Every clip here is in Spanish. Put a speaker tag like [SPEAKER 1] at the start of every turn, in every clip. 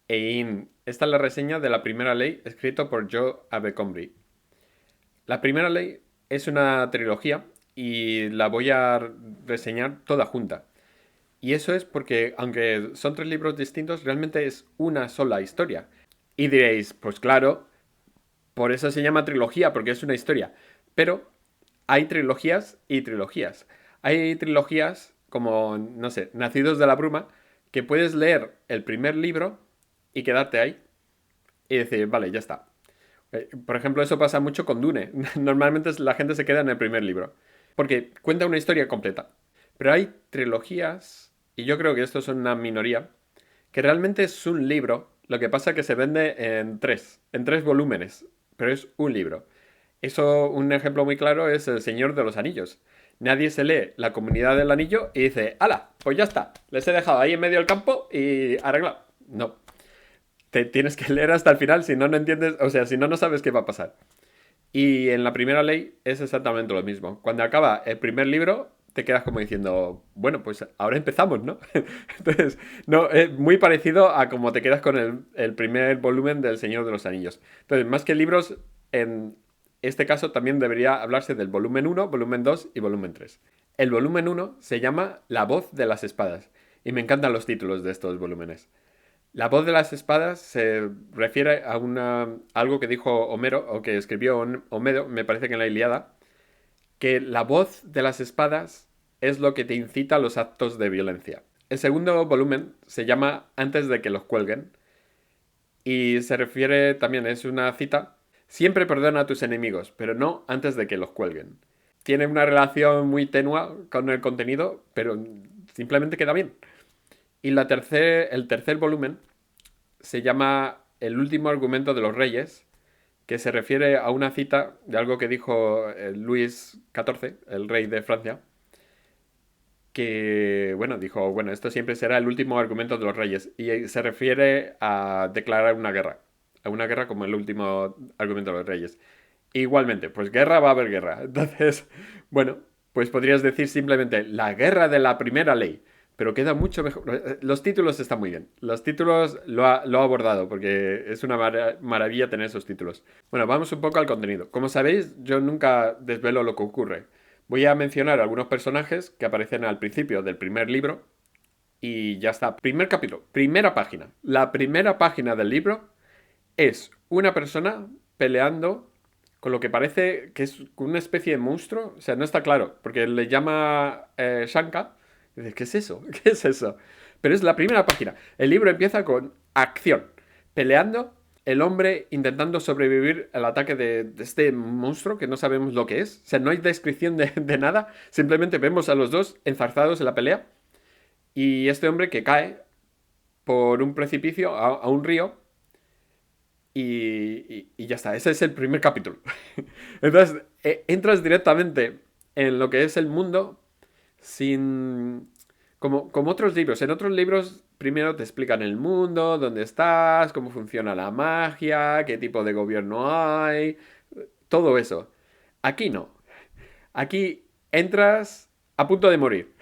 [SPEAKER 1] Ein. Esta es la reseña de La Primera Ley, escrito por Joe Abercrombie. La Primera Ley es una trilogía y la voy a reseñar toda junta. Y eso es porque, aunque son tres libros distintos, realmente es una sola historia. Y diréis, pues claro, por eso se llama trilogía, porque es una historia. Pero hay trilogías y trilogías. Hay trilogías como, no sé, Nacidos de la Bruma, que puedes leer el primer libro y quedarte ahí y decir, vale, ya está. Por ejemplo, eso pasa mucho con Dune. Normalmente la gente se queda en el primer libro, porque cuenta una historia completa. Pero hay trilogías, y yo creo que estos son una minoría, que realmente es un libro, lo que pasa es que se vende en tres volúmenes, pero es un libro. Eso, un ejemplo muy claro es El Señor de los Anillos. Nadie se lee La Comunidad del Anillo y dice, ¡hala! Pues ya está, les he dejado ahí en medio del campo y arreglado. No, te tienes que leer hasta el final, si no, no entiendes, o sea, si no, no sabes qué va a pasar. Y en la primera ley es exactamente lo mismo. Cuando acaba el primer libro, te quedas como diciendo, bueno, pues ahora empezamos, ¿no? Entonces, no, es muy parecido a como te quedas con el primer volumen del Señor de los Anillos. Entonces, más que libros, en este caso también debería hablarse del volumen uno, volumen 2 y volumen 3. El volumen uno se llama La voz de las espadas. Y me encantan los títulos de estos volúmenes. La voz de las espadas se refiere a algo que dijo Homero, o que escribió Homero, me parece que en la Ilíada, que la voz de las espadas es lo que te incita a los actos de violencia. El segundo volumen se llama Antes de que los cuelguen y se refiere también, es una cita, siempre perdona a tus enemigos, pero no antes de que los cuelguen. Tiene una relación muy tenua con el contenido, pero simplemente queda bien. Y el tercer volumen se llama El último argumento de los reyes, que se refiere a una cita de algo que dijo Luis XIV, el rey de Francia, que, bueno, dijo, bueno, esto siempre será el último argumento de los reyes, y se refiere a declarar a una guerra como el último argumento de los reyes. Igualmente, pues guerra va a haber guerra. Entonces, bueno, pues podrías decir simplemente la guerra de la primera ley. Pero queda mucho mejor. Los títulos están muy bien. Los títulos lo ha abordado porque es una maravilla tener esos títulos. Bueno, vamos un poco al contenido. Como sabéis, yo nunca desvelo lo que ocurre. Voy a mencionar algunos personajes que aparecen al principio del primer libro y ya está. Primer capítulo, primera página. La primera página del libro es una persona peleando con lo que parece que es una especie de monstruo. O sea, no está claro, porque le llama Shanka. Y dices, ¿qué es eso? ¿Qué es eso? Pero es la primera página. El libro empieza con acción. Peleando, el hombre intentando sobrevivir al ataque de este monstruo que no sabemos lo que es. O sea, no hay descripción de nada. Simplemente vemos a los dos enzarzados en la pelea. Y este hombre que cae por un precipicio a un río y ya está, ese es el primer capítulo. Entonces, entras directamente en lo que es el mundo sin... como otros libros. En otros libros primero te explican el mundo, dónde estás, cómo funciona la magia, qué tipo de gobierno hay, todo eso. Aquí no. Aquí entras a punto de morir.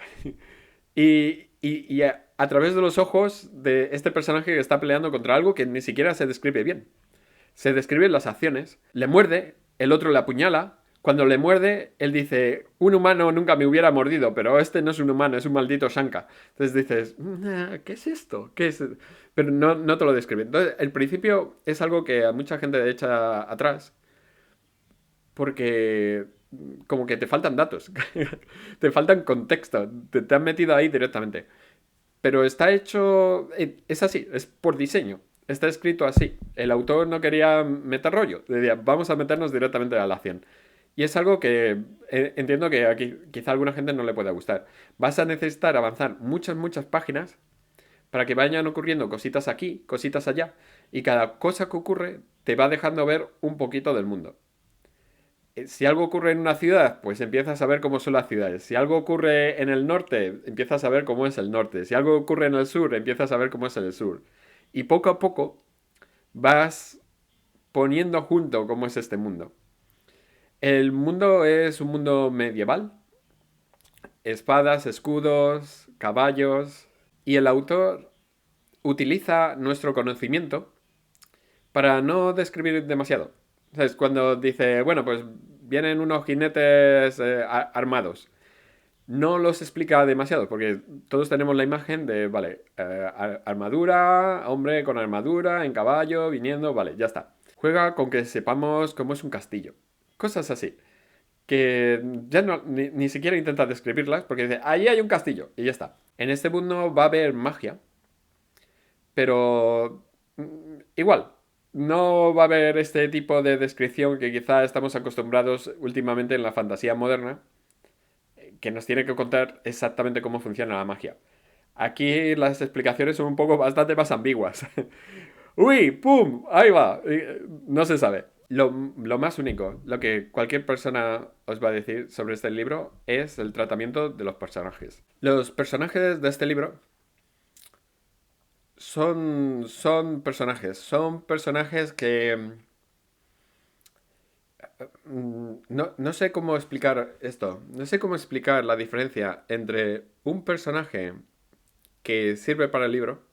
[SPEAKER 1] Y a través de los ojos de este personaje que está peleando contra algo que ni siquiera se describe bien. Se describen las acciones. Le muerde, el otro le apuñala. Cuando le muerde, él dice, un humano nunca me hubiera mordido, pero este no es un humano, es un maldito Shanka. Entonces dices, ¿qué es esto? ¿Qué es? Pero no, no te lo describe. Entonces, el principio es algo que a mucha gente echa atrás, porque como que te faltan datos, te faltan contexto, te han metido ahí directamente. Pero está hecho, es así, es por diseño. Está escrito así. El autor no quería meter rollo. Decía, vamos a meternos directamente a la acción. Y es algo que entiendo que aquí quizá a alguna gente no le pueda gustar. Vas a necesitar avanzar muchas, muchas páginas para que vayan ocurriendo cositas aquí, cositas allá. Y cada cosa que ocurre te va dejando ver un poquito del mundo. Si algo ocurre en una ciudad, pues empiezas a ver cómo son las ciudades. Si algo ocurre en el norte, empiezas a ver cómo es el norte. Si algo ocurre en el sur, empiezas a ver cómo es el sur. Y poco a poco vas poniendo junto cómo es este mundo. El mundo es un mundo medieval. Espadas, escudos, caballos. Y el autor utiliza nuestro conocimiento para no describir demasiado. ¿Sabes? Cuando dice, bueno, pues vienen unos jinetes armados. No los explica demasiado, porque todos tenemos la imagen de, vale, armadura, hombre con armadura, en caballo, viniendo, vale, ya está. Juega con que sepamos cómo es un castillo. Cosas así. Que ya no, ni siquiera intenta describirlas, porque dice, ahí hay un castillo, y ya está. En este mundo va a haber magia, pero igual, no va a haber este tipo de descripción que quizá estamos acostumbrados últimamente en la fantasía moderna, que nos tiene que contar exactamente cómo funciona la magia. Aquí las explicaciones son un poco bastante más ambiguas. ¡Uy! ¡Pum! Ahí va. No se sabe. Lo más único, lo que cualquier persona os va a decir sobre este libro es el tratamiento de los personajes. Los personajes de este libro son personajes que no sé cómo explicar esto. No sé cómo explicar la diferencia entre un personaje que sirve para el libro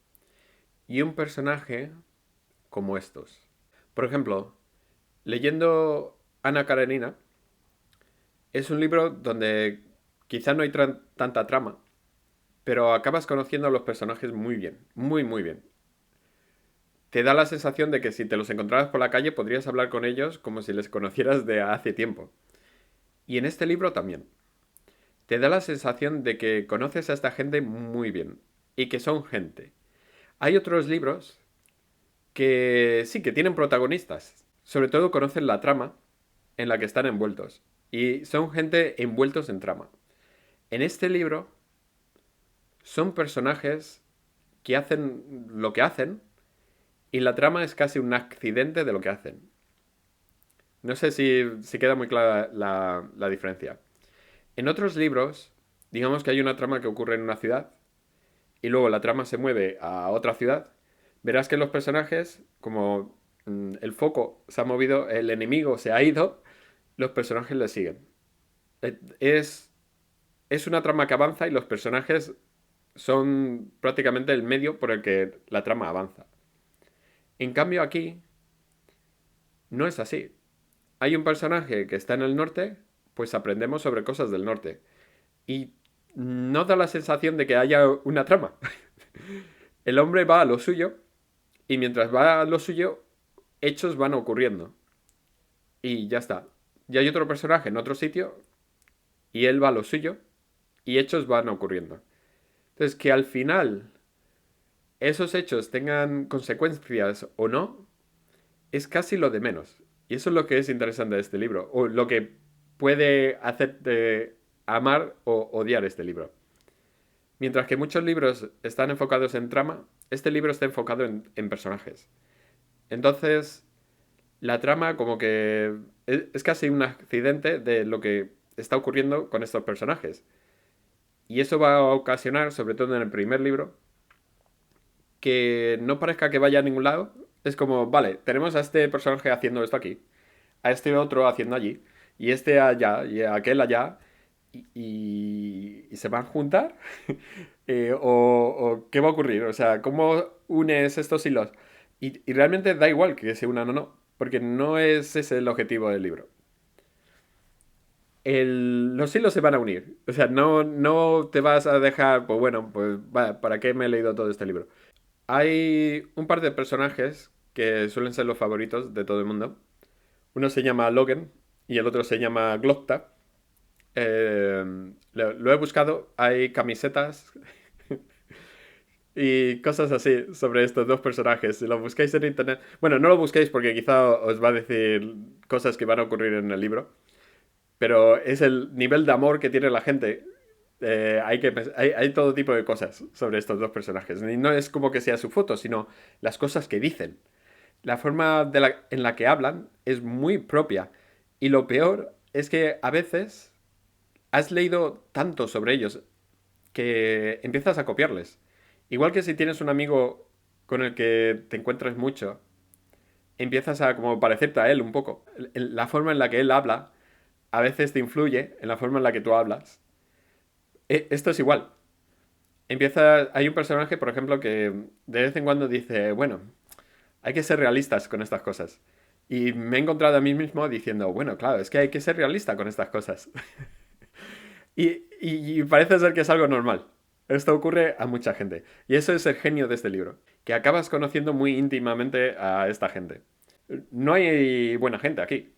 [SPEAKER 1] y un personaje como estos. Por ejemplo, leyendo Ana Karenina, es un libro donde quizá no hay tanta trama, pero acabas conociendo a los personajes muy bien, muy muy bien. Te da la sensación de que si te los encontraras por la calle podrías hablar con ellos como si les conocieras de hace tiempo. Y en este libro también. Te da la sensación de que conoces a esta gente muy bien y que son gente. Hay otros libros que sí, que tienen protagonistas. Sobre todo conocen la trama en la que están envueltos. Y son gente envueltos en trama. En este libro son personajes que hacen lo que hacen y la trama es casi un accidente de lo que hacen. No sé si queda muy clara la diferencia. En otros libros, digamos que hay una trama que ocurre en una ciudad y luego la trama se mueve a otra ciudad. Verás que los personajes, como el foco se ha movido, el enemigo se ha ido, los personajes le siguen. Es, es una trama que avanza y los personajes son prácticamente el medio por el que la trama avanza. En cambio aquí no es así. Hay un personaje que está en el norte, pues aprendemos sobre cosas del norte. Y no da la sensación de que haya una trama. El hombre va a lo suyo y mientras va a lo suyo, hechos van ocurriendo. Y ya está. Y hay otro personaje en otro sitio y él va a lo suyo y hechos van ocurriendo. Entonces, que al final esos hechos tengan consecuencias o no, es casi lo de menos. Y eso es lo que es interesante de este libro, o lo que puede hacerte amar o odiar este libro. Mientras que muchos libros están enfocados en trama, este libro está enfocado en personajes. Entonces, la trama como que es casi un accidente de lo que está ocurriendo con estos personajes. Y eso va a ocasionar, sobre todo en el primer libro, que no parezca que vaya a ningún lado. Es como, vale, tenemos a este personaje haciendo esto aquí, a este otro haciendo allí, y este allá, y aquel allá, y se van a juntar. ¿O qué va a ocurrir? O sea, ¿cómo unes estos hilos? Y realmente da igual que se unan o no, porque no es ese el objetivo del libro. Los hilos se van a unir. O sea, no te vas a dejar, pues bueno, pues ¿para qué me he leído todo este libro? Hay un par de personajes que suelen ser los favoritos de todo el mundo. Uno se llama Logan y el otro se llama Glocta. Lo he buscado, hay camisetas y cosas así sobre estos dos personajes. Si lo buscáis en internet... Bueno, no lo busquéis porque quizá os va a decir cosas que van a ocurrir en el libro. Pero es el nivel de amor que tiene la gente. Hay todo tipo de cosas sobre estos dos personajes. Y no es como que sea su foto, sino las cosas que dicen. La forma en la que hablan es muy propia. Y lo peor es que a veces has leído tanto sobre ellos que empiezas a copiarles. Igual que si tienes un amigo con el que te encuentras mucho, empiezas a como parecerte a él un poco. La forma en la que él habla a veces te influye en la forma en la que tú hablas. Esto es igual. Hay un personaje, por ejemplo, que de vez en cuando dice, bueno, hay que ser realistas con estas cosas. Y me he encontrado a mí mismo diciendo, bueno, claro, es que hay que ser realista con estas cosas. Y parece ser que es algo normal. Esto ocurre a mucha gente. Y eso es el genio de este libro, que acabas conociendo muy íntimamente a esta gente. No hay buena gente aquí.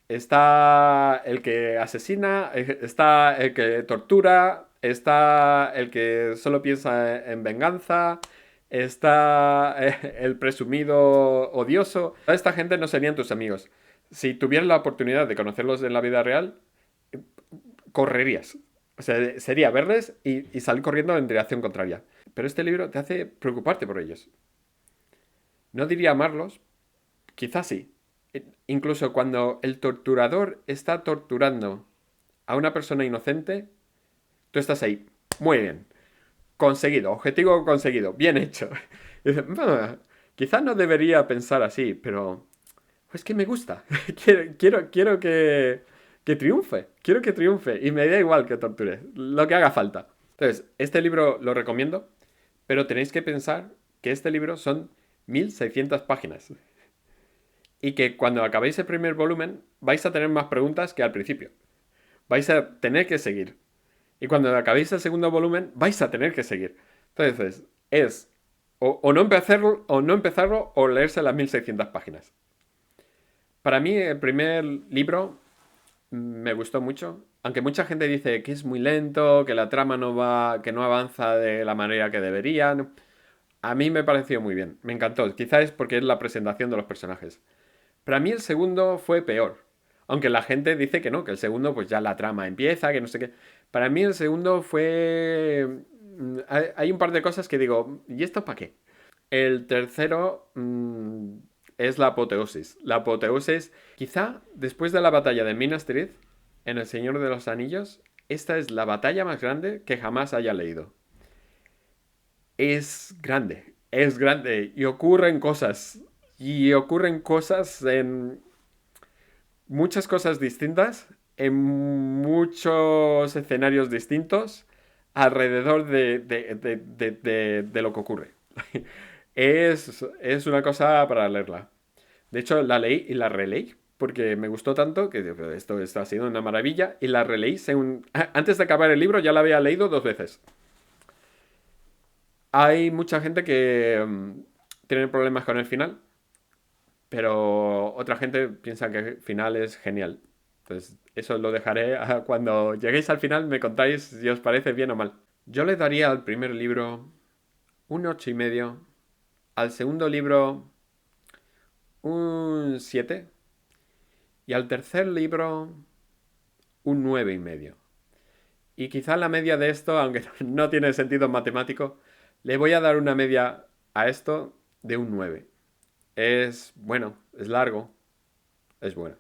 [SPEAKER 1] Está el que asesina, está el que tortura, está el que solo piensa en venganza, está el presumido odioso. Toda esta gente no serían tus amigos. Si tuvieras la oportunidad de conocerlos en la vida real, correrías. O sea, sería verles y salir corriendo en dirección contraria. Pero este libro te hace preocuparte por ellos. No diría amarlos, quizás sí. Incluso cuando el torturador está torturando a una persona inocente, tú estás ahí. Muy bien. Conseguido. Objetivo conseguido. Bien hecho. Y dices, quizás no debería pensar así, pero es que me gusta. Quiero que triunfe. Quiero que triunfe. Y me da igual que torture. Lo que haga falta. Entonces, este libro lo recomiendo, pero tenéis que pensar que este libro son 1600 páginas. Y que cuando acabéis el primer volumen vais a tener más preguntas que al principio. Vais a tener que seguir. Y cuando acabéis el segundo volumen vais a tener que seguir. Entonces, es o no empezarlo o leerse las 1600 páginas. Para mí el primer libro me gustó mucho. Aunque mucha gente dice que es muy lento, que la trama no va, que no avanza de la manera que debería. A mí me pareció muy bien. Me encantó. Quizás es porque es la presentación de los personajes. Para mí el segundo fue peor. Aunque la gente dice que no, que el segundo pues ya la trama empieza, que no sé qué. Para mí el segundo fue... Hay un par de cosas que digo, ¿y esto para qué? El tercero es la apoteosis. La apoteosis, quizá después de la batalla de Minas Tirith, en El Señor de los Anillos, esta es la batalla más grande que jamás haya leído. Es grande y ocurren cosas. Y ocurren cosas en muchas cosas distintas, en muchos escenarios distintos, alrededor de lo que ocurre. Es una cosa para leerla. De hecho, la leí y la releí porque me gustó tanto que esto ha sido una maravilla y la releí antes de acabar el libro ya la había leído 2 veces. Hay mucha gente que tiene problemas con el final, pero otra gente piensa que el final es genial. Entonces, eso lo dejaré a cuando lleguéis al final, me contáis si os parece bien o mal. Yo le daría al primer libro un 8,5, al segundo libro un 7 y al tercer libro un 9,5. Y quizá la media de esto, aunque no tiene sentido matemático, le voy a dar una media a esto de un 9. Es bueno, es largo, es bueno.